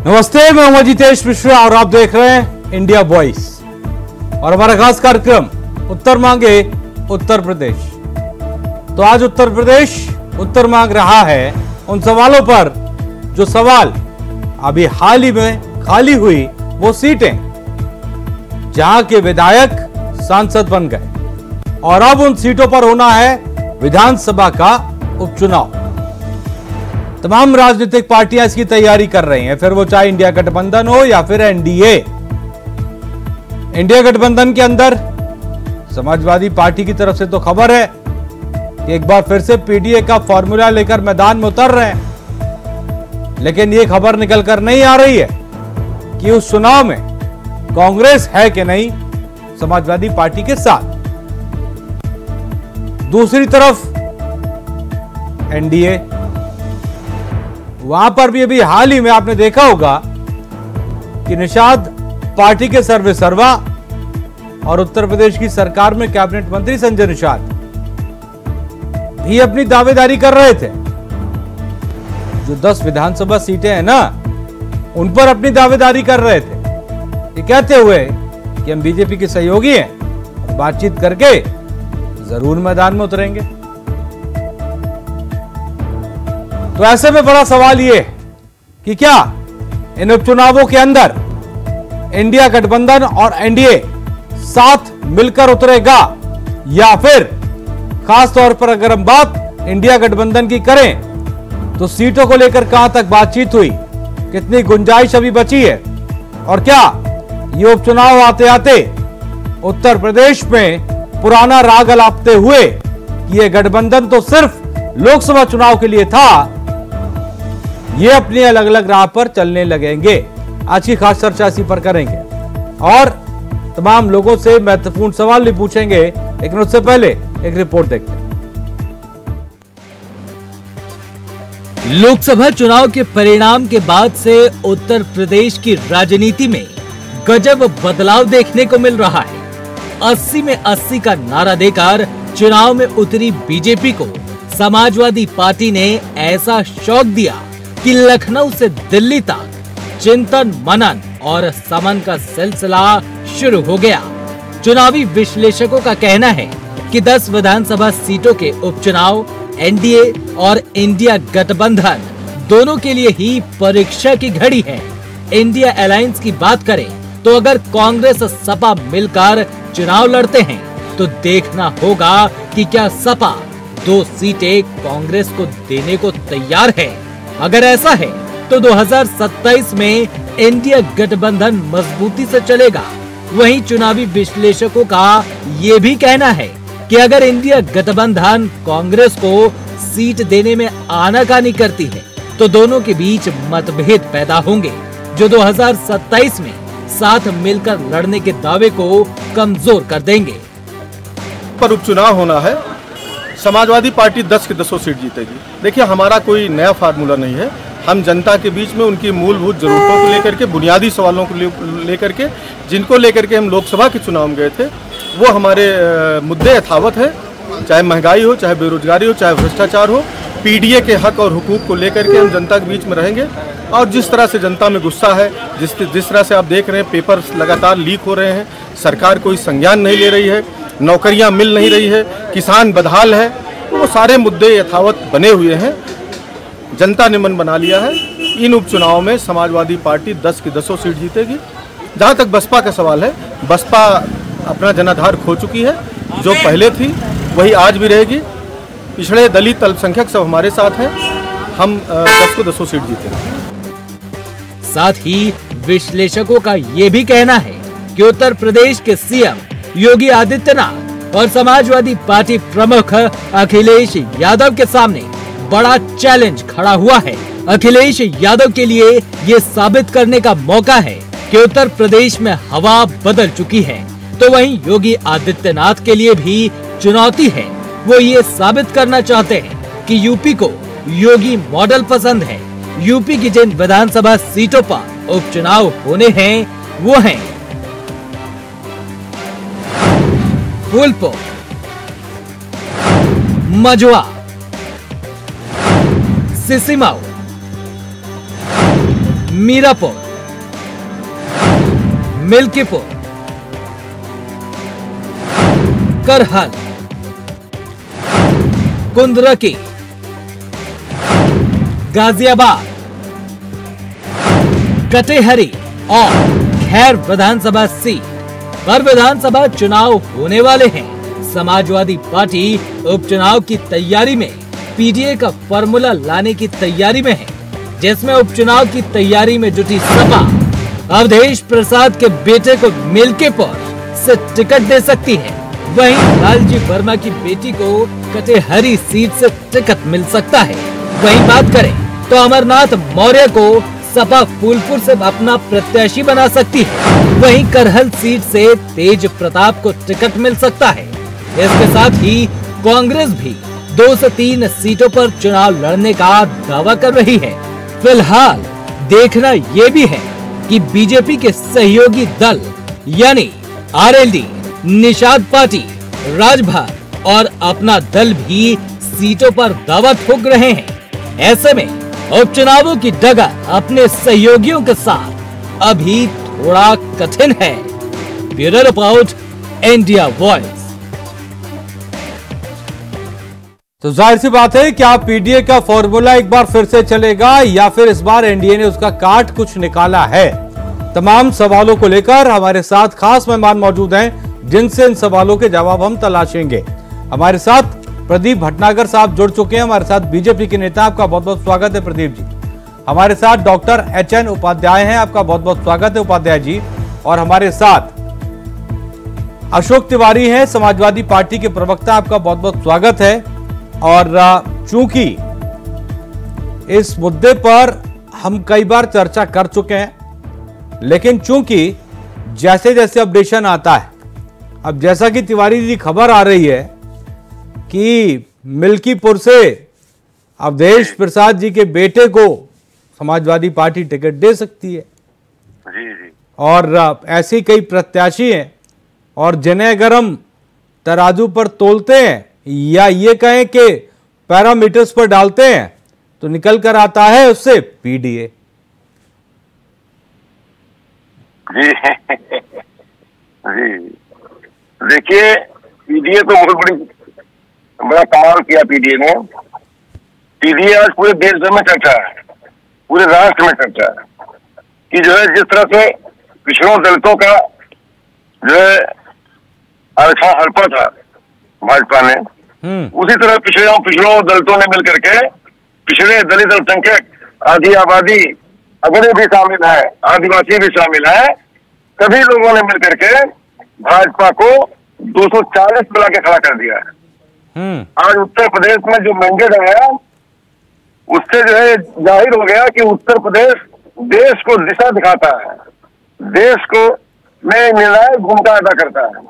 नमस्ते, मैं हूं जितेश मिश्रा और आप देख रहे हैं इंडिया वॉइस और हमारा खास कार्यक्रम उत्तर मांगे उत्तर प्रदेश। तो आज उत्तर प्रदेश उत्तर मांग रहा है उन सवालों पर जो सवाल अभी हाल ही में खाली हुई वो सीटें जहां के विधायक सांसद बन गए और अब उन सीटों पर होना है विधानसभा का उपचुनाव। तमाम राजनीतिक पार्टियां इसकी तैयारी कर रही हैं, फिर वो चाहे इंडिया गठबंधन हो या फिर एनडीए। इंडिया गठबंधन के अंदर समाजवादी पार्टी की तरफ से तो खबर है कि एक बार फिर से पीडीए का फॉर्मूला लेकर मैदान में उतर रहे हैं, लेकिन ये खबर निकलकर नहीं आ रही है कि उस चुनाव में कांग्रेस है कि नहीं समाजवादी पार्टी के साथ। दूसरी तरफ एनडीए, वहां पर भी अभी हाल ही में आपने देखा होगा कि निषाद पार्टी के सर्वे सर्वा और उत्तर प्रदेश की सरकार में कैबिनेट मंत्री संजय निषाद भी अपनी दावेदारी कर रहे थे। जो 10 विधानसभा सीटें हैं ना, उन पर अपनी दावेदारी कर रहे थे, ये कहते हुए कि हम बीजेपी के सहयोगी हैं और बातचीत करके जरूर मैदान में उतरेंगे। तो ऐसे में बड़ा सवाल ये कि क्या इन उपचुनावों के अंदर इंडिया गठबंधन और एनडीए साथ मिलकर उतरेगा, या फिर खास तौर पर अगर हम बात इंडिया गठबंधन की करें तो सीटों को लेकर कहां तक बातचीत हुई, कितनी गुंजाइश अभी बची है, और क्या ये उपचुनाव आते आते उत्तर प्रदेश में पुराना राग अलापते हुए कि ये गठबंधन तो सिर्फ लोकसभा चुनाव के लिए था, ये अपनी अलग अलग राह पर चलने लगेंगे। आज की खास चर्चा इसी पर करेंगे और तमाम लोगों से महत्वपूर्ण सवाल भी पूछेंगे, लेकिन उससे पहले एक रिपोर्ट देखते हैं। लोकसभा चुनाव के परिणाम के बाद से उत्तर प्रदेश की राजनीति में गजब बदलाव देखने को मिल रहा है। 80 में 80 का नारा देकर चुनाव में उतरी बीजेपी को समाजवादी पार्टी ने ऐसा शौक दिया कि लखनऊ से दिल्ली तक चिंतन मनन और समन का सिलसिला शुरू हो गया। चुनावी विश्लेषकों का कहना है कि 10 विधानसभा सीटों के उपचुनाव एनडीए और इंडिया गठबंधन दोनों के लिए ही परीक्षा की घड़ी है। इंडिया अलायंस की बात करें तो अगर कांग्रेस सपा मिलकर चुनाव लड़ते हैं तो देखना होगा कि क्या सपा 2 सीटें कांग्रेस को देने को तैयार है। अगर ऐसा है तो 2027 में इंडिया गठबंधन मजबूती से चलेगा। वहीं चुनावी विश्लेषकों का ये भी कहना है कि अगर इंडिया गठबंधन कांग्रेस को सीट देने में आनाकानी करती है तो दोनों के बीच मतभेद पैदा होंगे, जो 2027 में साथ मिलकर लड़ने के दावे को कमजोर कर देंगे। पर उपचुनाव होना है, समाजवादी पार्टी 10 की 10 सीट जीतेगी। देखिए, हमारा कोई नया फार्मूला नहीं है। हम जनता के बीच में उनकी मूलभूत जरूरतों को लेकर के, बुनियादी सवालों को लेकर के, जिनको लेकर के हम लोकसभा के चुनाव में गए थे, वो हमारे मुद्दे यथावत है। चाहे महंगाई हो, चाहे बेरोजगारी हो, चाहे भ्रष्टाचार हो, पीडीए के हक और हुकूक को लेकर के हम जनता के बीच में रहेंगे। और जिस तरह से जनता में गुस्सा है, जिस तरह से आप देख रहे हैं पेपर्स लगातार लीक हो रहे हैं, सरकार कोई संज्ञान नहीं ले रही है, नौकरियां मिल नहीं रही है, किसान बदहाल है, वो सारे मुद्दे यथावत बने हुए हैं। जनता ने मन बना लिया है। इन उपचुनाव में समाजवादी पार्टी 10 की 10 सीट जीतेगी। जहां तक बसपा का सवाल है, बसपा अपना जनाधार खो चुकी है। जो पहले थी वही आज भी रहेगी। पिछड़े, दलित, अल्पसंख्यक सब हमारे साथ हैं। हम 10 को 10 सीट जीतेंगे। साथ ही विश्लेषकों का ये भी कहना है कि उत्तर प्रदेश के सीएम योगी आदित्यनाथ और समाजवादी पार्टी प्रमुख अखिलेश यादव के सामने बड़ा चैलेंज खड़ा हुआ है। अखिलेश यादव के लिए ये साबित करने का मौका है कि उत्तर प्रदेश में हवा बदल चुकी है, तो वहीं योगी आदित्यनाथ के लिए भी चुनौती है। वो ये साबित करना चाहते हैं कि यूपी को योगी मॉडल पसंद है। यूपी की जिन विधानसभा सीटों पर उपचुनाव होने हैं वो हैं फूलपुर, मझवा, सिसिमाऊ, मीरापुर, मिल्कीपुर, करहल, कुंदरकी, गाजियाबाद, कटेहरी और खैर विधानसभा सीट पर विधानसभा चुनाव होने वाले हैं। समाजवादी पार्टी उपचुनाव की तैयारी में पीडीए का फॉर्मूला लाने की तैयारी में है, जिसमें उपचुनाव की तैयारी में जुटी सपा अवधेश प्रसाद के बेटे को मिल्कीपुर से टिकट दे सकती है। वहीं लालजी वर्मा की बेटी को कटेहरी सीट से टिकट मिल सकता है। वहीं बात करें तो अमरनाथ मौर्य को सपा फूलपुर से अपना प्रत्याशी बना सकती है। वहीं करहल सीट से तेज प्रताप को टिकट मिल सकता है। इसके साथ ही कांग्रेस भी 2 से 3 सीटों पर चुनाव लड़ने का दावा कर रही है। फिलहाल देखना ये भी है कि बीजेपी के सहयोगी दल यानी आरएलडी, निषाद पार्टी, राजभर और अपना दल भी सीटों पर दावा ठोक रहे हैं। ऐसे में उपचुनावों की डगर अपने सहयोगियों के साथ अभी थोड़ा कठिन है। Bureau report, India voice. तो जाहिर सी बात है कि आप पीडीए का फॉर्मूला एक बार फिर से चलेगा या फिर इस बार एनडीए ने उसका काट कुछ निकाला है। तमाम सवालों को लेकर हमारे साथ खास मेहमान मौजूद हैं, जिनसे इन सवालों के जवाब हम तलाशेंगे। हमारे साथ प्रदीप भटनागर साहब जुड़ चुके हैं, हमारे साथ बीजेपी के नेता। आपका बहुत बहुत स्वागत है प्रदीप जी। हमारे साथ डॉक्टर एचएन उपाध्याय हैं, आपका बहुत बहुत स्वागत है उपाध्याय जी। और हमारे साथ अशोक तिवारी हैं, समाजवादी पार्टी के प्रवक्ता, आपका बहुत बहुत स्वागत है। और चूंकि इस मुद्दे पर हम कई बार चर्चा कर चुके हैं, लेकिन चूंकि जैसे जैसे अपडेशन आता है, अब जैसा कि तिवारी जी खबर आ रही है कि मिल्कीपुर से अवधेश प्रसाद जी के बेटे को समाजवादी पार्टी टिकट दे सकती है। जी। और ऐसे कई प्रत्याशी हैं, और जिन्हें अगर हम तराजू पर तोलते हैं या ये कहें कि पैरामीटर्स पर डालते हैं तो निकल कर आता है उससे पीडीए। जी जी, देखिए पीडीए तो बहुत बड़ा कमाल किया पीडीए ने। पीडीए आज पूरे देश भर में चर्चा है, पूरे राष्ट्र में चर्चा है कि जो है जिस तरह से पिछड़ों दलितों का जो है आरक्षण हड़पा था भाजपा ने, उसी तरह पिछड़ों दलितों ने मिलकर के, पिछड़े दलित अल्पसंख्यक आधी आबादी अगड़े भी शामिल है, आदिवासी भी शामिल है, सभी लोगों ने मिलकर के भाजपा को 240 बुला के खड़ा कर दिया है। आज उत्तर प्रदेश में जो मैंडेट आया उससे जो है जाहिर हो गया कि उत्तर प्रदेश देश को दिशा दिखाता है, देश को में निर्णायक भूमिका अदा करता है।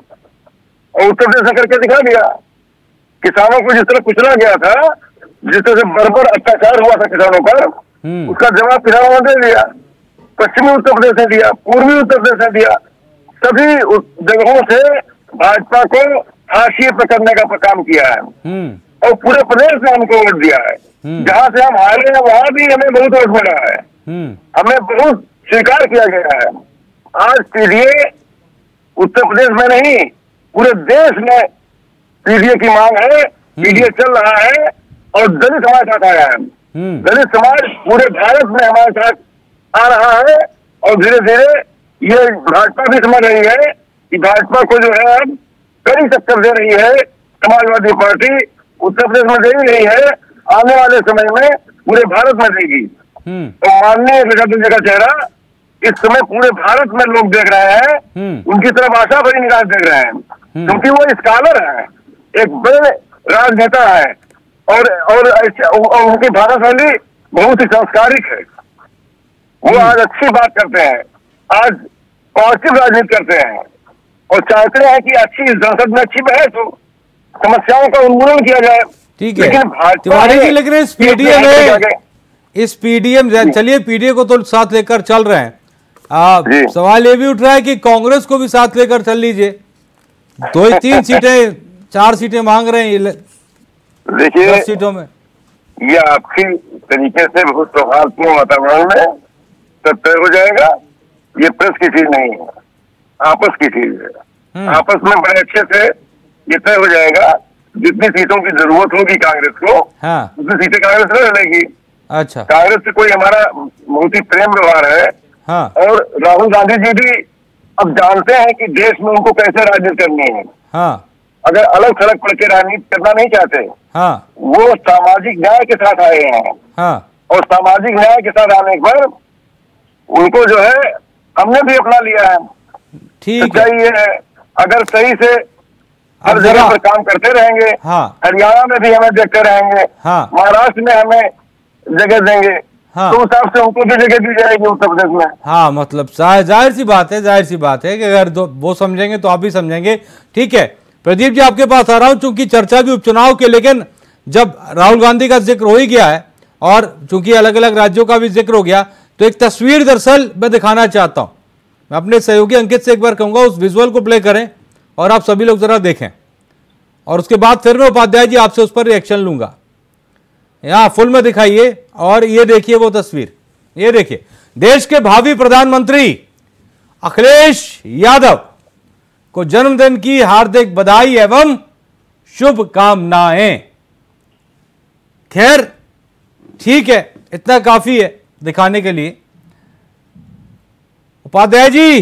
और उत्तर प्रदेश ने करके दिखा दिया। किसानों को जिस तरह कुचला गया था, जिस तरह से बर्बर अत्याचार हुआ था किसानों पर, उसका जवाब किसानों ने दे दिया। पश्चिमी उत्तर प्रदेश ने दिया, पूर्वी उत्तर प्रदेश ने दिया। सभी जगहों से भाजपा को हाशिए पर करने का काम किया है। और पूरे प्रदेश में हमको वोट दिया है। जहां से हम हारे हैं वहां भी हमें बहुत वोट मिला है, हमें बहुत स्वीकार किया गया है। आज पीडीए उत्तर प्रदेश में नहीं पूरे देश में पीडीए की मांग है, पीडीए चल रहा है और दलित समाज साथ आया है। दलित समाज पूरे भारत में हमारे साथ आ रहा है और धीरे धीरे ये भाजपा भी समझ रही है कि भाजपा को जो है अब कड़ी टक्कर दे रही है समाजवादी पार्टी, उत्तर प्रदेश में दे ही रही है, आने वाले समय में पूरे भारत में देगी। तो माननीय प्रधानमंत्री का चेहरा इस समय पूरे भारत में लोग देख रहे हैं, उनकी तरफ आशा भरी निगाह देख रहे हैं, क्योंकि वो स्कॉलर है, एक बड़े राजनेता है और उनकी भाषा शैली बहुत ही संस्कारिक है। वो आज अच्छी बात करते हैं, आज पॉजिटिव राजनीति करते हैं और चाहते हैं कि अच्छी संसद में अच्छी बहस हो, समस्याओं का उन्मूलन किया जाए। ठीक है तिवारी जी, लेकिन इस पीडीए में चलिए पीडीए को तो साथ लेकर चल रहे हैं, सवाल ये भी उठ रहा है कि कांग्रेस को भी साथ लेकर चल लीजिए। 2-3 सीटें 4 सीटें मांग रहे हैं, देखिए 10 सीटों में। ये आपकी तरीके से बहुत सौहार्दपूर्ण वातावरण में तब तय हो जाएगा। ये प्रेस की चीज नहीं है, आपस की चीज है। आपस में बड़े अच्छे से ये तय हो जाएगा। जितनी सीटों की जरूरत होगी कांग्रेस को, उतनी सीटें कांग्रेस ले लेगी। अच्छा, कांग्रेस से कोई हमारा बहुत ही प्रेम व्यवहार है। और राहुल गांधी जी भी अब जानते हैं कि देश में उनको कैसे राजनीति करनी है। अगर अलग थलग पड़ के राजनीति करना नहीं चाहते, वो सामाजिक न्याय के साथ आए हैं। और सामाजिक न्याय के साथ आने पर उनको जो है हमने भी अपना लिया है। ठीक है, ये है अगर सही से हर जगह पर काम करते रहेंगे, हरियाणा में भी हमें देखते रहेंगे, महाराष्ट्र में हमें जगह देंगे, तो उस हिसाब से उनको भी जगह दी जाएगी उत्तर प्रदेश में। मतलब जाहिर सी बात है कि अगर वो समझेंगे तो आप भी समझेंगे। ठीक है प्रदीप जी, आपके पास आ रहा हूं, चूंकि चर्चा भी उपचुनाव के, लेकिन जब राहुल गांधी का जिक्र हो ही गया है और चूंकि अलग अलग राज्यों का भी जिक्र हो गया, तो एक तस्वीर दरअसल मैं दिखाना चाहता हूं। मैं अपने सहयोगी अंकित से एक बार कहूंगा उस विजुअल को प्ले करें और आप सभी लोग जरा देखें, और उसके बाद फिर मैं उपाध्याय जी आपसे उस पर रिएक्शन लूंगा। यहां फुल में दिखाइए और ये देखिए वो तस्वीर, ये देखिए देश के भावी प्रधानमंत्री अखिलेश यादव को जन्मदिन की हार्दिक बधाई एवं शुभकामनाएं। खैर ठीक है, इतना काफी है दिखाने के लिए। उपाध्याय जी,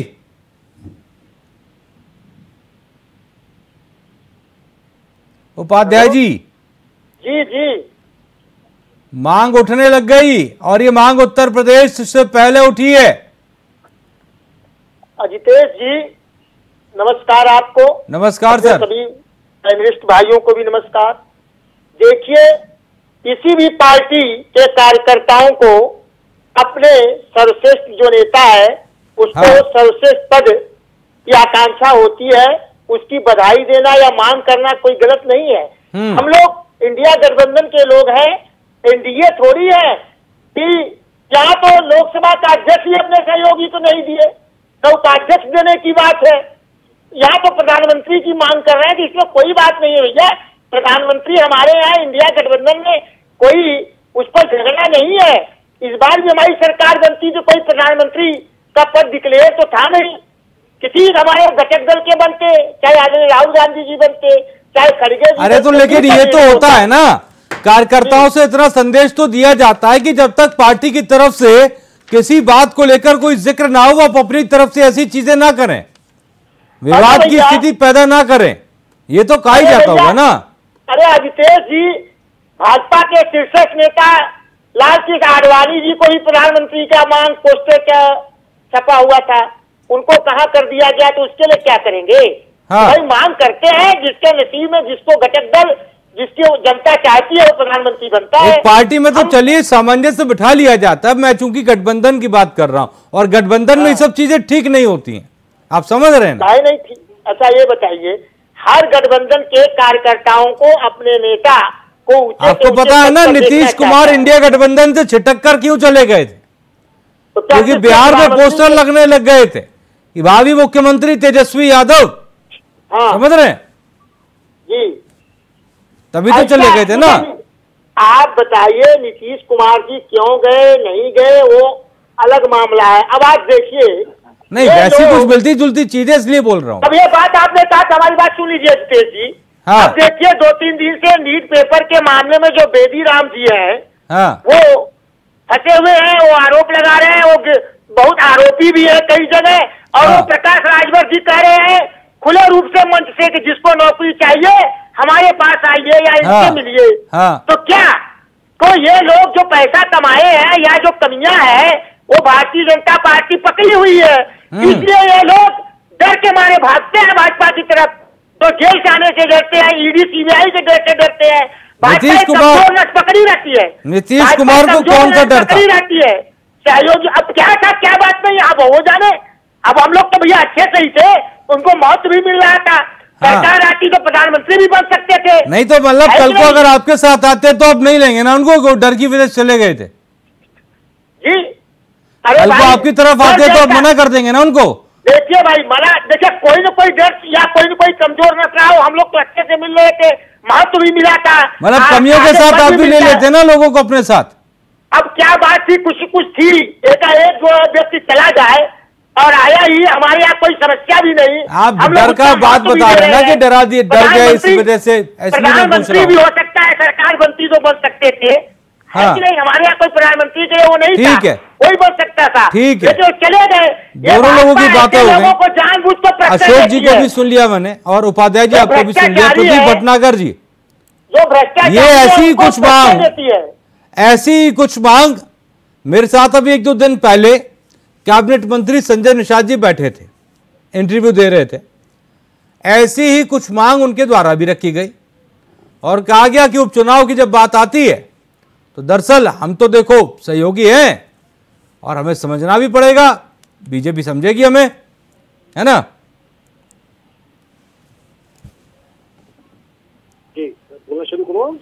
जी मांग उठने लग गई और ये मांग उत्तर प्रदेश से पहले उठी है। अजितेश जी नमस्कार आपको। नमस्कार सर। सभी जर्नलिस्ट भाइयों को भी नमस्कार। देखिए, किसी भी पार्टी के कार्यकर्ताओं को अपने सर्वश्रेष्ठ जो नेता है उसको सर्वश्रेष्ठ पद की आकांक्षा होती है, उसकी बधाई देना या मांग करना कोई गलत नहीं है। हम लोग इंडिया गठबंधन के लोग हैं, एनडीए थोड़ी है कि यहाँ तो लोकसभा का अध्यक्ष ही अपने सहयोगी को नहीं दिए, तो उपाध्यक्ष देने की बात है। यहाँ तो प्रधानमंत्री की मांग कर रहे हैं कि इसमें कोई बात नहीं है भैया। प्रधानमंत्री हमारे यहाँ इंडिया गठबंधन में कोई उस पर झगड़ा नहीं है। इस बार भी हमारी सरकार बनती तो कोई प्रधानमंत्री का पद डिक्लेयर तो था नहीं, किसी हमारे घटक दल के बनते, चाहे आदरणीय राहुल गांधी जी बनते, चाहे खड़गे जी। अरे तो लेकिन ये तो होता है ना, कार्यकर्ताओं से इतना संदेश तो दिया जाता है कि जब तक पार्टी की तरफ से किसी बात को लेकर कोई जिक्र ना हो, आप अपनी तरफ से ऐसी चीजें ना करें, विवाद की स्थिति पैदा ना करें, ये तो कहा ही जाता होगा ना। अरे अजितेश जी, भाजपा के शीर्षक नेता लाल सिंह आडवाणी जी को भी प्रधानमंत्री का मांग पोस्टर का छपा हुआ था, उनको कहाँ कर दिया गया, तो उसके लिए क्या करेंगे। भाई मांग करते हैं, जिसके नसीब में जिसको घटक दल जिसकी जनता चाहती है वो प्रधानमंत्री बनता है। पार्टी में तो चलिए सामंजस्य बिठा लिया जाता है, मैं चूंकि गठबंधन की बात कर रहा हूं और गठबंधन में ये सब चीजें ठीक नहीं होती हैं, आप समझ रहे हैं ना। नहीं थी। अच्छा ये बताइए, हर गठबंधन के कार्यकर्ताओं को अपने नेता को आपको पता है ना नीतीश कुमार इंडिया गठबंधन से छिटक कर क्यों चले गए थे, क्योंकि बिहार में पोस्टर लगने लग गए थे कि भावी मुख्यमंत्री तेजस्वी यादव, समझ रहे हैं जी, तभी तो चले गए थे ना। आप बताइए नीतीश कुमार जी क्यों गए, नहीं गए, वो अलग मामला है। अब आप देखिए, नहीं वैसी कुछ मिलती जुलती चीजें इसलिए बोल रहा हूँ। अब ये बात आपने कहा, हमारी बात सुन लीजिए जितेश जी। अब देखिए 2-3 दिन से नीट पेपर के मामले में जो बेदी राम जी हैं, वो फंसे हुए हैं, वो आरोप लगा रहे हैं, वो बहुत आरोपी भी है कई जगह, और वो प्रकाश राजभर जी कह रहे हैं खुले रूप से मंच से कि जिसको नौकरी चाहिए हमारे पास आइए या इनसे मिलिए। तो क्या तो ये लोग जो पैसा कमाए हैं या जो कमियां हैं वो भारतीय जनता पार्टी पकड़ी हुई है, इसलिए ये लोग डर के मारे भागते हैं भाजपा की तरफ, तो जेल जाने से डरते हैं, ईडी सीबीआई से डरते हैं। नीतीश कुमार पकड़ी रहती है, नीतीश कुमार को कौन सा डर पकड़ी रहती है सहयोगी। अब क्या था क्या बात नहीं, अब हो जाने। अब हम लोग तो भैया अच्छे से ही थे, उनको मौत भी मिल रहा था, सरकार आती तो प्रधानमंत्री भी बन सकते थे। नहीं तो मतलब कल को अगर आपके साथ आते तो अब नहीं लेंगे ना उनको, डर की वजह से चले गए थे जी। कल को आपकी तरफ आते तो अब मना कर देंगे ना उनको। देखिए भाई मना, देखिए कोई ना कोई डर या कोई ना कोई कमजोर न रहा हो, हम लोग तो अच्छे से मिल रहे थे, महत्व भी मिला था, मतलब कमियों के साथ आप भी ले लेते ना लोगों को अपने साथ। अब क्या बात थी, कुछ थी, एकाएक जो व्यक्ति चला जाए और आया ही, हमारे यहाँ कोई समस्या भी नहीं। आप डर का बात बता रहे हैं ना कि डरा दिए, डर गए इस वजह से, प्रधानमंत्री भी हो सकता है, सरकार मंत्री तो बन सकते थे। हाँ। नहीं, हमारे यहाँ कोई प्रधानमंत्री थे वो नहीं था, ठीक है, कोई बन सकता था, ठीक है, तो चले गए। दोनों लोगों की बातें हो गई, जानबूझकर अशोक जी को भी सुन लिया मैंने और उपाध्याय जी आपको भी सुन लिया, प्रदीप भटनागर जी, जो भ्रष्टाचार ये ऐसी कुछ मांग, ऐसी कुछ मांग मेरे साथ अभी 1-2 दिन पहले कैबिनेट मंत्री संजय निषाद जी बैठे थे, इंटरव्यू दे रहे थे, ऐसी ही कुछ मांग उनके द्वारा भी रखी गई और कहा गया कि उपचुनाव की जब बात आती है तो दरअसल हम तो देखो सहयोगी हैं और हमें समझना भी पड़ेगा, बीजेपी समझेगी हमें, है ना। जी बोलना शुरू करो।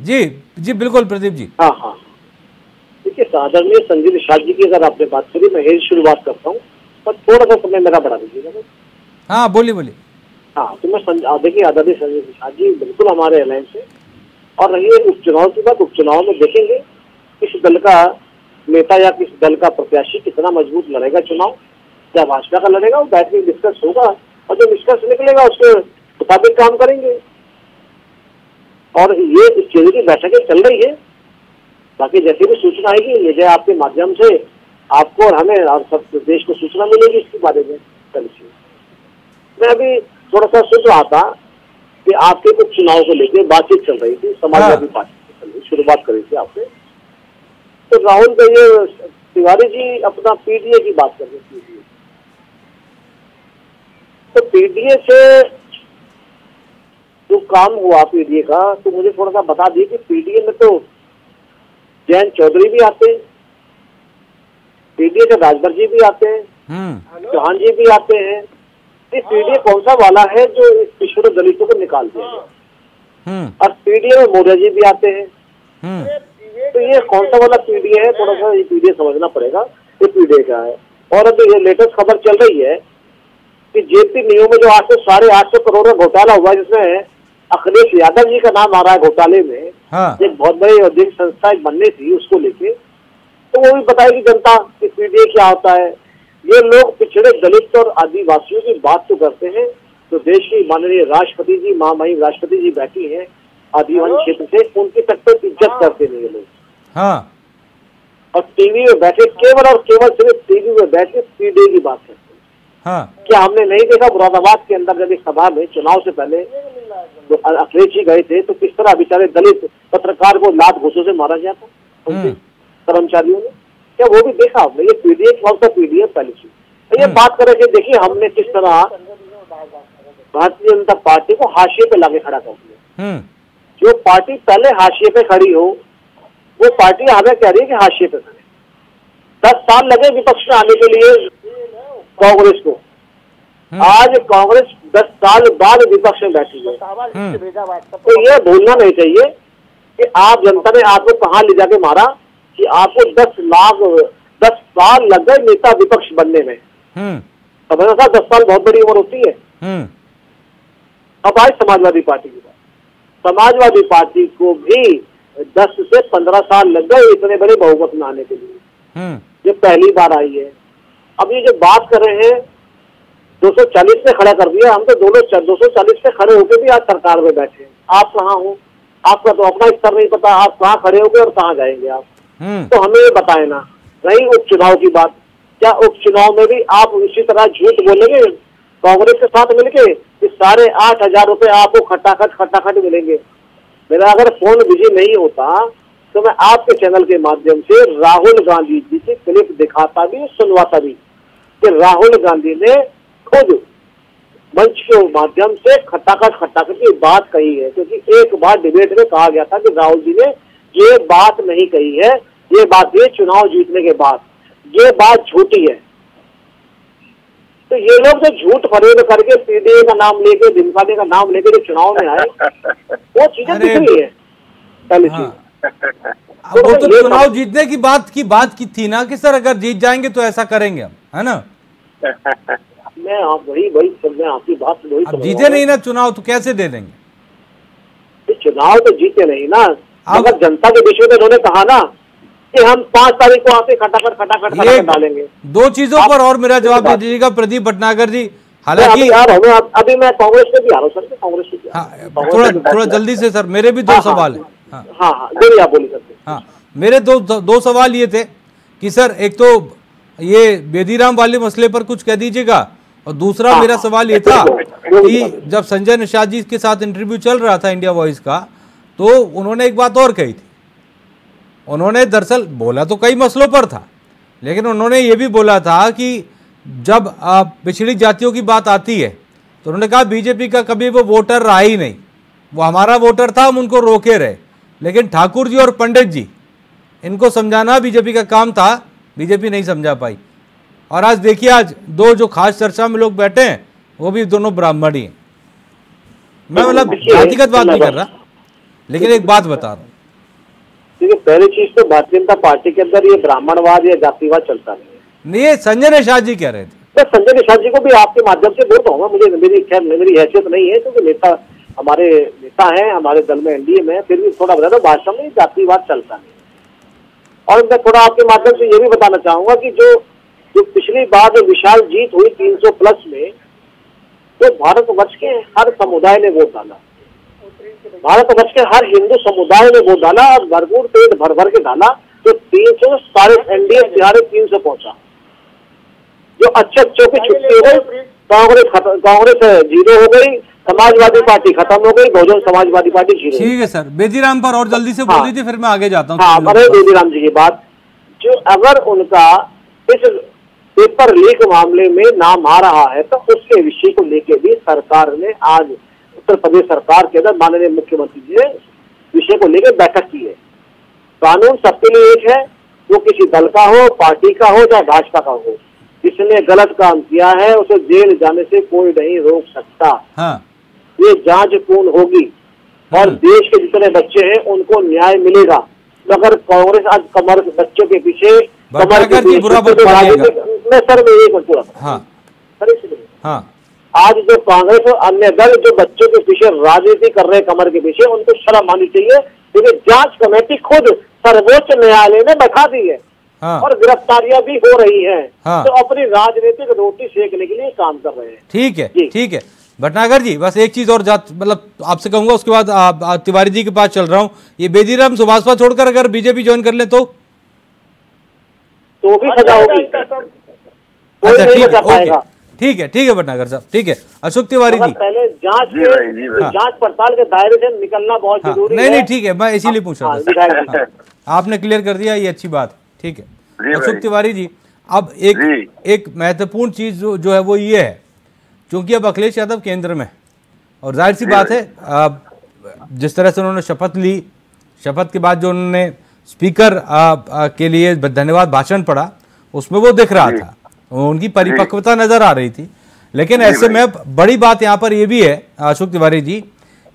जी जी बिल्कुल प्रदीप जी। हाँ हाँ, देखिए आदरणीय संजय निषाद जी की अगर आपने बात करी, मैं यही शुरुआत करता हूँ, पर थोड़ा सा समय मेरा बढ़ा दीजिएगा। हाँ बोलिए बोलिए। हाँ तो मैं देखिए आदरणीय संजय निषाद जी बिल्कुल हमारे अलायंस से, और रही है उपचुनाव की बात, उपचुनाव में देखेंगे किस दल का नेता या किस दल का प्रत्याशी कितना मजबूत लड़ेगा चुनाव, क्या भाजपा का लड़ेगा, वो बैठ में डिस्कस होगा और जो निष्कर्ष निकलेगा उसके मुताबिक काम करेंगे। और ये इस चीज की बैठकें चल रही है, बाकी जैसे भी सूचना आएगी मीडिया आपके माध्यम से आपको और हमें और सब देश को सूचना मिलेगी इसके बारे में। चलिए मैं अभी थोड़ा सा सोच रहा था कि आपके कुछ चुनाव को लेकर बातचीत चल रही थी, समाजवादी पार्टी शुरुआत करी थी आपने, तो राहुल ये तिवारी जी अपना पीडीए की बात कर रहे थे, तो पीडीए से जो काम हुआ पीडीए का, तो मुझे थोड़ा सा बता दिए कि पीडीए में तो जयंत चौधरी भी आते हैं, पीडीए के राजभर जी भी आते हैं, चौहान जी भी आते हैं। इस पीडीए कौन सा वाला है जो इस पिछड़े दलितों को निकाल दिया गया, और पीडीए में मोदी जी भी आते हैं, तो ये कौन सा वाला पीडीए है, थोड़ा सा ये पीडीए समझना पड़ेगा ये पीडीए क्या है। और अभी ये लेटेस्ट खबर चल रही है कि जेपी नियो में जो 800-850 करोड़ का घोटाला हुआ है, जिसमें अखिलेश यादव जी का नाम आ रहा है घोटाले में, एक बहुत बड़ी औद्योगिक संस्था बननी थी उसको लेके, तो वो भी बताएगी जनता कि पीडीए क्या होता है। ये लोग पिछड़े दलित और आदिवासियों की बात तो करते हैं, तो देश की माननीय राष्ट्रपति जी, महामहिम राष्ट्रपति जी बैठी हैं आदिवासी क्षेत्र से, उनकी तक पर इज्जत करते नहीं ये लोग। हाँ। और टीवी में बैठे केवल और केवल सिर्फ टीवी में बैठे पीडीए की बात करते हैं। हाँ। क्या हमने नहीं देखा मुरादाबाद के अंदर जब एक सभा में चुनाव से पहले तो अखिलेश जी गए थे, तो किस तरह बेचारे दलित पत्रकार को लात घूसों से मारा गया था उनके कर्मचारियों ने, क्या वो भी देखा आपने? ये पीडीए कौन सा पीडीए पहली चीज। तो ये बात करें कि देखिए हमने किस तरह भारतीय जनता पार्टी को हाशिए पे लाके खड़ा कर दिया। जो पार्टी पहले हाशिए पे खड़ी हो वो पार्टी हमें कह रही है कि हाशिए पे खड़े। 10 साल लगे विपक्ष में आने के लिए कांग्रेस को, आज कांग्रेस 10 साल बाद विपक्ष में बैठी है। तो ये भूलना नहीं चाहिए कि आप जनता ने आपको कहाँ ले जाके मारा, कि आपको 10 साल लग गए नेता विपक्ष बनने में। समझना था 10 साल बहुत बड़ी उम्र होती है। अब आज समाजवादी पार्टी की बात, समाजवादी पार्टी को भी 10 से 15 साल लग गए इतने बड़े बहुमत में आने के लिए, ये पहली बार आई है। अब ये जो बात कर रहे हैं 240 पे खड़ा कर दिया, हम तो 240 पे खड़े होकर भी आज सरकार में बैठे हैं। आप कहाँ हो, आपका तो अपना स्तर नहीं पता, आप कहाँ खड़े होगे और कहाँ जाएंगे आप, तो हमें ये बताए ना। रही उपचुनाव की बात, क्या उपचुनाव में भी आप इसी तरह झूठ बोलेंगे कांग्रेस के साथ मिलके कि 8,500 रुपए आपको खटाखट मिलेंगे? मेरा अगर फोन बिजी नहीं होता तो मैं आपके चैनल के माध्यम से राहुल गांधी जी की क्लिप दिखाता भी, सुनवाता भी कि राहुल गांधी ने खुद मंच के माध्यम से खटाखट की बात कही है। क्योंकि एक बार डिबेट में कहा गया था कि राहुल जी ने ये बात नहीं कही है, ये बात ये चुनाव जीतने के बाद, ये बात झूठी है। तो ये लोग जो झूठ फरेब करके पीडीए का नाम लेके, दिमकाने का नाम लेके जो चुनाव में आए, वो चीजें दिख रही है पहली चीज। वो तो चुनाव जीतने की बात की थी ना कि सर अगर जीत जाएंगे तो ऐसा करेंगे हम, है ना। मैं आप वही सब आपकी बात वही, अब जीते नहीं ना चुनाव तो कैसे दे देंगे? चुनाव तो जीते नहीं ना, अगर जनता के बीच में तो उन्होंने कहा ना कि हम 5 तारीख को आके खटाखट डालेंगे। दो चीजों पर और मेरा जवाब दे दीजिएगा प्रदीप भटनागर जी। हालांकि अभी मैं कांग्रेस में भी आ रहा हूँ सर, कांग्रेस में भी हाँ, थोड़ा जल्दी से सर, मेरे भी दो सवाल है। हाँ बोलिए, आप बोलिए सर। हाँ, मेरे दो सवाल ये थे कि सर एक तो ये बेदीराम वाले मसले पर कुछ कह दीजिएगा, और दूसरा मेरा सवाल ये था कि जब संजय निषाद जी के साथ इंटरव्यू चल रहा था इंडिया वॉइस का, तो उन्होंने एक बात और कही थी। उन्होंने दरअसल बोला तो कई मसलों पर था, लेकिन उन्होंने ये भी बोला था कि जब पिछड़ी जातियों की बात आती है तो उन्होंने कहा बीजेपी का कभी वो वोटर रहा ही नहीं, वो हमारा वोटर था, हम उनको रोके रहे, लेकिन ठाकुर जी और पंडित जी इनको समझाना बीजेपी का काम था, बीजेपी नहीं समझा पाई। और आज देखिए, आज दो जो खास चर्चा में लोग बैठे हैं वो भी दोनों ब्राह्मण ही हैं। मैं मतलब जातिगत बात नहीं कर रहा, लेकिन एक बात बता रहा हूँ। देखिए, पहली चीज तो भारतीय जनता पार्टी के अंदर ये ब्राह्मणवाद या जातिवाद चलता नहीं है। ये संजय निषाद जी कह रहे थे। तो संजय निषाद जी को भी आपके माध्यम से बोलता हूँ, मुझे मेरी हैसियत नहीं है, क्योंकि नेता हमारे नेता हैं, हमारे दल में एनडीए में, फिर भी थोड़ा बता दो, भाषा में जातिवाद चलता नहीं। और मैं थोड़ा आपके माध्यम से ये भी बताना चाहूंगा कि जो पिछली बार जो विशाल जीत हुई 300+ में, तो भारतवर्ष के हर समुदाय ने वोट डाला, भारतवर्ष के हर हिंदू समुदाय ने वोट डाला, और भरपूर पेट भर भर के डाला, तो 300 सारे एनडीए 350 पहुंचा। जो अच्छे अच्छों की छुट्टी हो गई, कांग्रेस 0 हो गई, समाजवादी पार्टी खत्म हो गई, बहुजन समाजवादी पार्टी 0। ठीक है सर, बेदीराम पर और जल्दी से बोल दीजिए, फिर मैं आगे जाता हूँ। हाँ, अरे बेदीराम जी की बात, जो अगर उनका इस पेपर लीक मामले में नाम आ रहा है, तो उसके विषय को लेकर भी सरकार ने आज उत्तर प्रदेश सरकार के अंदर माननीय मुख्यमंत्री जी ने विषय को लेकर बैठक की है। कानून सबके लिए एक है, वो किसी दल का हो, पार्टी का हो, चाहे भाजपा का हो, जिसने गलत काम किया है उसे जेल जाने से कोई नहीं रोक सकता। हाँ। ये जांच पूर्ण होगी और देश के जितने बच्चे हैं उनको न्याय मिलेगा। मगर कांग्रेस आज कमर बच्चों के पीछे कमर के पीछे मैं सर मैं ये पूरा हाँ, आज जो कांग्रेस और अन्य दल जो बच्चों के पीछे राजनीति कर रहे हैं कमर के पीछे, उनको शर्म आनी चाहिए, क्योंकि जांच कमेटी खुद सर्वोच्च न्यायालय ने बैठा दी है। हाँ। और गिरफ्तारियां भी हो रही हैं। हाँ। तो अपनी राजनीतिक रोटी सेकने के लिए काम कर रहे हैं। ठीक है, ठीक है भटनागर जी, बस एक चीज और मतलब आपसे कहूंगा, उसके बाद तिवारी जी के पास चल रहा हूं। ये बेदीराम सुभाषपा छोड़कर अगर बीजेपी ज्वाइन कर ले तो भी सजा होगी। अच्छा, ठीक है भटनागर साहब, ठीक है। अशोक तिवारी जी, पहले जांच पड़ताल के दायरे से निकलना बहुत जरूरी है। नहीं ठीक है, मैं इसीलिए पूछ रहा था। आपने क्लियर कर दिया, ये अच्छी बात, ठीक है। अशोक तिवारी जी, अब एक महत्वपूर्ण चीज जो है वो ये है, क्योंकि अब अखिलेश यादव केंद्र में, और जाहिर सी बात है जिस तरह से उन्होंने शपथ ली, शपथ के बाद जो उन्होंने स्पीकर के लिए धन्यवाद भाषण पढ़ा, उसमें वो दिख रहा था, उनकी परिपक्वता नजर आ रही थी। लेकिन ऐसे में बड़ी बात यहाँ पर यह भी है अशोक तिवारी जी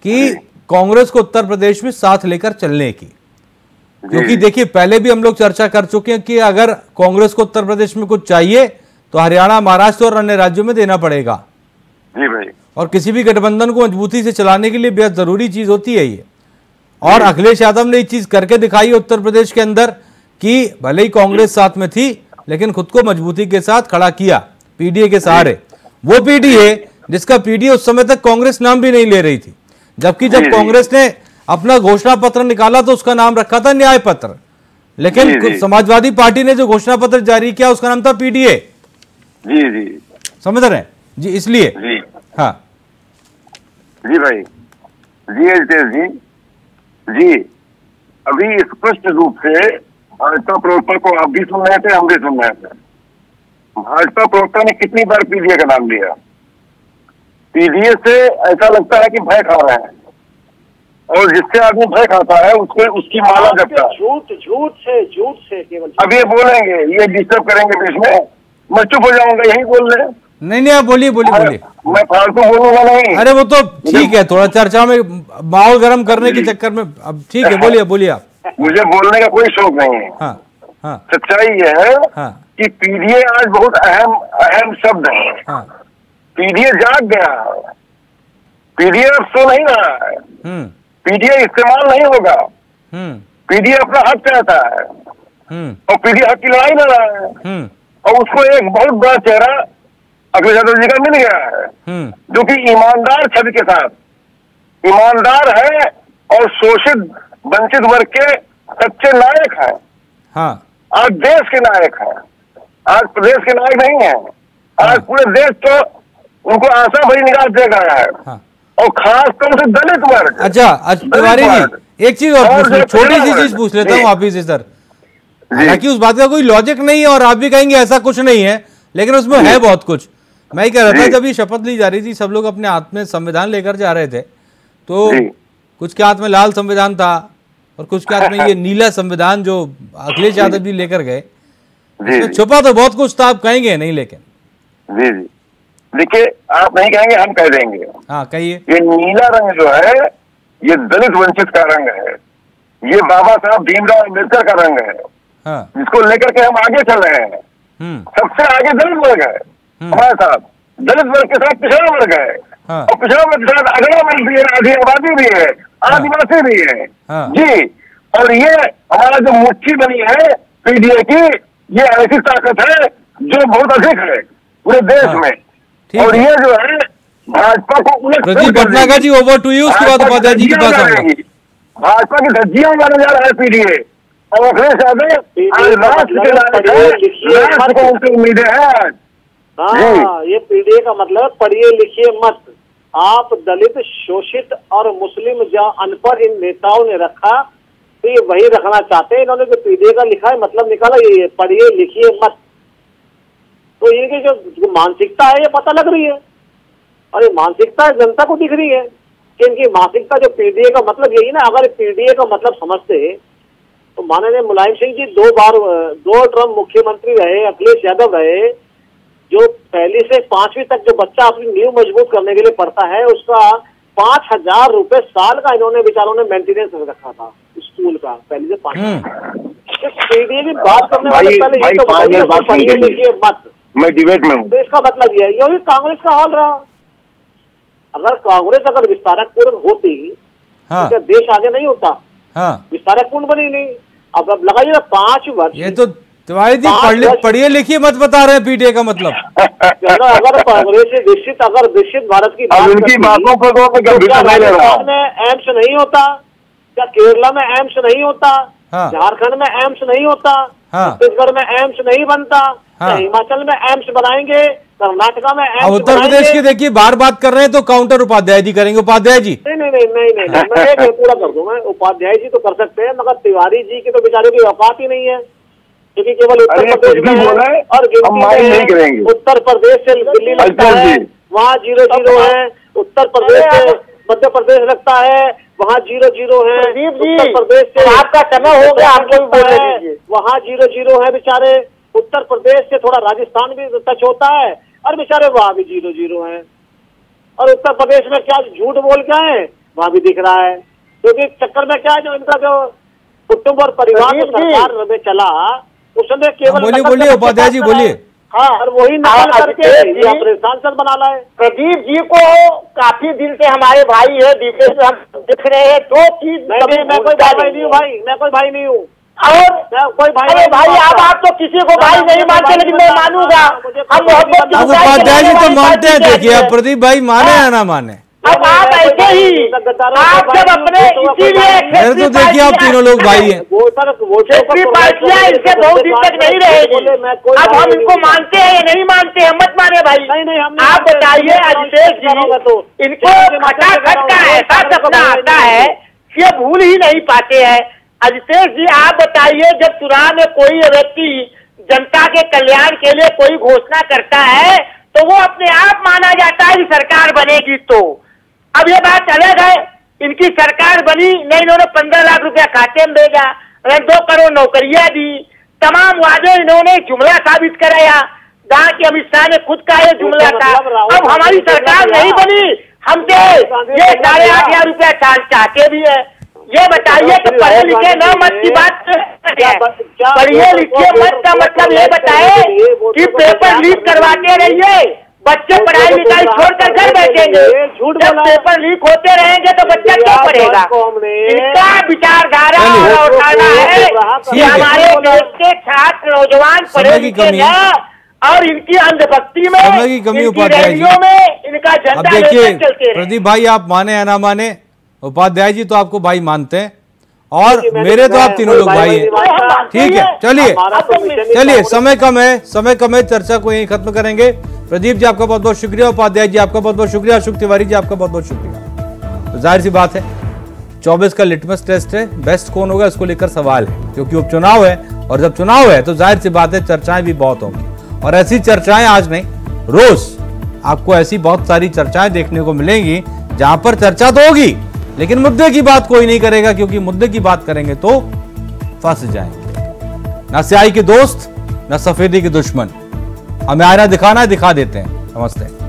कि कांग्रेस को उत्तर प्रदेश में साथ लेकर चलने की, क्योंकि देखिए पहले भी हम लोग चर्चा कर चुके हैं कि अगर कांग्रेस को उत्तर प्रदेश में कुछ चाहिए तो हरियाणा, महाराष्ट्र और अन्य राज्यों में देना पड़ेगा। जी भाई। और किसी भी गठबंधन को मजबूती से चलाने के लिए बेहद जरूरी चीज होती है ये, और अखिलेश यादव ने ये चीज करके दिखाई उत्तर प्रदेश के अंदर कि भले ही कांग्रेस साथ में थी लेकिन खुद को मजबूती के साथ खड़ा किया पीडीए के सहारे। वो पीडीए जिसका पीडीए उस समय तक कांग्रेस नाम भी नहीं ले रही थी, जबकि जब कांग्रेस ने अपना घोषणा पत्र निकाला तो उसका नाम रखा था न्याय पत्र, लेकिन समाजवादी पार्टी ने जो घोषणा पत्र जारी किया उसका नाम था पीडीए। जी समझ रहे हैं जी, इसलिए जी। हाँ जी भाई, जी जी, अभी स्पष्ट रूप से भाजपा प्रवक्ता को आप भी सुन रहे थे, हम भी सुन रहे थे, भाजपा प्रवक्ता ने कितनी बार पीडीए का नाम लिया। पीडीए से ऐसा लगता है कि भय खा रहे हैं, और जिससे आदमी भय खाता है उसको उसकी माला जपता है। झूठ से केवल अब ये बोलेंगे, ये डिस्टर्ब करेंगे बीच में, मैं चुप हो जाऊंगा, यही बोल रहे। नहीं आप बोलिए। मैं फालतू बोलूंगा नहीं। अरे वो तो ठीक है, थोड़ा चर्चा में माहौल गर्म करने के चक्कर में, अब ठीक है, बोलिए आप। मुझे बोलने का कोई शौक नहीं है। हाँ। सच्चाई यह है कि पीडीए आज बहुत अहम शब्द है। पीडीए जाग गया, पीडीए अब सो नहीं रहा है, पीडीए इस्तेमाल नहीं होगा, पीडीए अपना हक चाहता है। और पीडीए हक की लड़ाई लड़ रहा है, और उसको एक बहुत बड़ा चेहरा अखिलेश यादव जी का मिल गया है, जो कि ईमानदार छवि के साथ ईमानदार है और शोषित वंचित वर्ग के सच्चे नायक हैं। हाँ, आज देश के नायक हैं, आज प्रदेश के नायक नहीं है, आज पूरे देश तो उनको आशा भरी निगाह देख रहा है। हाँ। और खास तौर से दलित वर्ग। अच्छा तिवारी जी, एक चीज और छोटी सी चीज पूछ लेता हूँ आप ही से सर, हालांकि उस बात का कोई लॉजिक नहीं है और आप भी कहेंगे ऐसा कुछ नहीं है, लेकिन उसमें है बहुत कुछ। मैं ही कह रहा था, जब ये शपथ ली जा रही थी, सब लोग अपने हाथ में संविधान लेकर जा रहे थे, तो कुछ के हाथ में लाल संविधान था और कुछ के हाथ में ये नीला संविधान जो अखिलेश यादव जी लेकर गए। तो छुपा तो बहुत कुछ था, आप कहेंगे नहीं, लेकिन जी जी देखिए, आप नहीं कहेंगे, हम कह देंगे। हाँ कहिए। ये नीला रंग जो है, ये दलित वंचित का रंग है, ये बाबा साहब भीमराव अम्बेडकर का रंग है। हाँ। जिसको लेकर के हम आगे चल रहे हैं। सबसे आगे दलित वर्ग है हमारे साथ, दलित वर्ग के साथ पिछड़ा वर्ग है। हाँ। और पिछड़ा वर्ग के साथ अगला वर्ग भी है, आधी आबादी भी है, आदिवासी भी है। हाँ। जी, और ये हमारा जो मुट्ठी बनी है पीडीए की, ये ऐसी ताकत है जो बहुत अधिक है पूरे देश में। और ये जो है भाजपा को उलट प्रदीप भटनागर जी, ओवर टू यू, उसके बाद उपाध्याय जी के पास आऊंगा। भाजपा की धज्जियां माने जा रहा है पीडीए, और अखिलेश यादव आज राष्ट्र को उनकी उम्मीदें हैं। हाँ, ये पीडीए का मतलब पढ़िए लिखिए मत। आप दलित, शोषित और मुस्लिम जो अनपढ़ इन नेताओं ने रखा, तो ये वही रखना चाहते हैं। इन्होंने जो पीडीए का लिखा है, मतलब निकाला ये पढ़िए लिखिए मत। तो इनकी जो मानसिकता है ये पता लग रही है, और ये मानसिकता जनता को दिख रही है कि इनकी मानसिकता जो पीडीए का मतलब यही ना। अगर पीडीए का मतलब समझते तो माननीय मुलायम सिंह जी 2 टर्म मुख्यमंत्री रहे, अखिलेश यादव रहे, जो पहली से 5वीं तक जो बच्चा अपनी नींव मजबूत करने के लिए पढ़ता है, उसका 5,000 रुपए साल का इन्होंने बेचारों ने मेंटेनेंस रखा था स्कूल का, पहले से 5। पीडीए की बात करने वाले पहले ये तो पढ़िए लिखिए मत, मैं डिबेट में हूँ। तो इसका मतलब ये है, यही कांग्रेस का हाल रहा। अगर कांग्रेस अगर विस्तारक पूर्ण होती, हाँ। तो देश आगे नहीं होता। हाँ। विस्तारक पूर्ण बनी नहीं। अब लगाइए ना 5 वर्ष। ये तो तिवारी जी पढ़िए लिखिए मत बता रहे हैं पीडीए का मतलब। अगर कांग्रेस अगर विकसित भारत की बात उनकी बातों पर राजस्थान में एम्स नहीं होता, क्या केरला में एम्स नहीं होता, हाँ। झारखंड में एम्स नहीं होता, हाँ। छत्तीसगढ़ में एम्स नहीं बनता, हाँ। हिमाचल में एम्स बनाएंगे, कर्नाटका में एम्स। उत्तर प्रदेश की देखिए बार बात कर रहे हैं तो काउंटर उपाध्याय जी करेंगे। उपाध्याय जी नहीं, मैं एक पूरा कर दूं। मैं उपाध्याय जी तो कर सकते हैं, मगर तिवारी जी की तो बेचारे की औकात ही नहीं है, क्योंकि केवल उत्तर प्रदेश में और उत्तर प्रदेश से दिल्ली लगता है, वहाँ 0-0 है। उत्तर प्रदेश से मध्य प्रदेश लगता है, वहाँ 0-0 है। उत्तर प्रदेश से आपका समय हो गया, आपको वहाँ 0-0 है बेचारे। उत्तर प्रदेश से थोड़ा राजस्थान भी टच होता है, और बेचारे वहाँ भी 0-0 है। और उत्तर प्रदेश में क्या झूठ बोल के आए, वहाँ भी दिख रहा है। क्योंकि चक्कर में क्या है, जो इनका जो कुटुंब और परिवार सरकार में चला, उसने केवल बोलिए उपाध्याय जी बोलिए। हाँ, और वही नकल करके अपने सांसद बना लाए। प्रदीप जी को काफी दिन से हमारे भाई है, विदेश में हम दिख रहे हैं। 2 चीज मैं कोई भाई नहीं हूँ भाई, मैं कोई भाई नहीं हूँ। और कोई भाई आप तो किसी को भाई नहीं मानते, लेकिन मैं मानूंगा। हम मोहब्बत उपाध्याय जी तो मानते हैं। देखिए अब प्रदीप भाई माने या ना माने, अब आप ऐसे ही आप जब अपने इसीलिए तो देखिए आप तीनों लोग भाई हैं। क्षेत्रीय पार्टियां इनसे बहुत दिन तक नहीं रहेगी। अब हम इनको मानते हैं या नहीं मानते हैं, मत माने भाई। आप बताइए अभिषेक जी, इनको खटाखट का ऐसा सपना आता है, ये भूल ही नहीं पाते हैं। अभिषेक जी आप बताइए, जब चुनाव में कोई व्यक्ति जनता के कल्याण के लिए कोई घोषणा करता है, तो वो अपने आप माना जाता है कि सरकार बनेगी। तो अब ये बात अलग है, इनकी सरकार बनी नहीं, इन्होंने 15 लाख रुपया खाते में भेजा, 2 करोड़ नौकरियां दी, तमाम वादे इन्होंने जुमला साबित कराया। जहाँ की अमित शाह ने खुद का ये जुमला था। अब हमारी सरकार नहीं बनी, हमसे ये 8,500 रुपया चाहते भी है। ये बताइए कि पढ़े लिखे न मत की बात है, पढ़िए लिखे मत का मतलब ये बताए कि पेपर लीक करवाते रहिए, बच्चे पढ़ाई लिखाई छोड़कर घर बैठेंगे। जब पेपर लीक होते रहेंगे तो बच्चा क्या पढ़ेगा? इनका विचारधारा उठाना है कहा ठीक है। हमारे देश के छात्र नौजवान समय पढ़े की लिखे कमी है। ना, और इनकी अंधभक्ति में, समय की कमी इनकी उपाध्याय जी। रैलियों में इनका अब झंडा देखिए लेकर चलते रहे। प्रदीप भाई, आप माने या ना माने, उपाध्याय जी तो आपको भाई मानते हैं और देखिए, मेरे तो आप मैं तीनों लोग भाई हैं। मानता। ठीक है, चलिए हमारा तो मिशन ही चलिए, कांग्रेस- समय कम है, चर्चा को यहीं खत्म करेंगे। प्रदीप जी आपका बहुत बहुत शुक्रिया, उपाध्याय जी आपका बहुत बहुत शुक्रिया, अशोक तिवारी जी आपका बहुत बहुत शुक्रिया। तो जाहिर सी बात है 24 का लिटमस टेस्ट है, बेस्ट कौन होगा इसको लेकर सवाल है, क्योंकि उपचुनाव है और जब चुनाव है तो जाहिर सी बात है चर्चाएं भी बहुत होंगी, और ऐसी चर्चाएं आज नहीं रोज आपको ऐसी बहुत सारी चर्चाएं देखने को मिलेंगी जहां पर चर्चा तो होगी लेकिन मुद्दे की बात कोई नहीं करेगा, क्योंकि मुद्दे की बात करेंगे तो फंस जाएंगे। ना स्याही के दोस्त, ना सफेदी के दुश्मन, हमें आईना दिखाना है, दिखा देते हैं। नमस्ते।